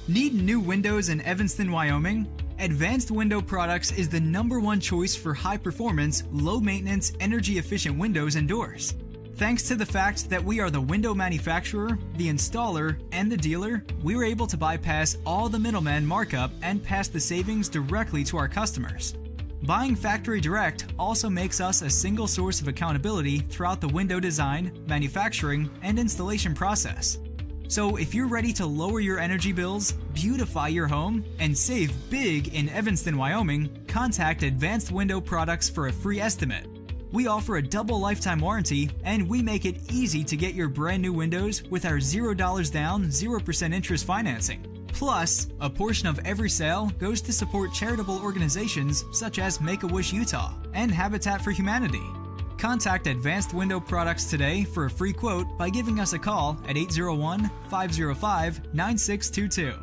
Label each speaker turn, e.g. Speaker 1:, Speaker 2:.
Speaker 1: Need new windows in Evanston, Wyoming? Advanced Window Products is the #1 choice for high-performance, low-maintenance, energy-efficient windows and doors. Thanks to the fact that we are the window manufacturer, the installer, and the dealer, we were able to bypass all the middleman markup and pass the savings directly to our customers. Buying factory direct also makes us a single source of accountability throughout the window design, manufacturing, and installation process. So if you're ready to lower your energy bills, beautify your home, and save big in Evanston, Wyoming, contact Advanced Window Products for a free estimate. We offer a double lifetime warranty, and we make it easy to get your brand new windows with our $0 down, 0% interest financing. Plus, a portion of every sale goes to support charitable organizations such as Make-A-Wish Utah and Habitat for Humanity. Contact Advanced Window Products today for a free quote by giving us a call at 801-505-9622.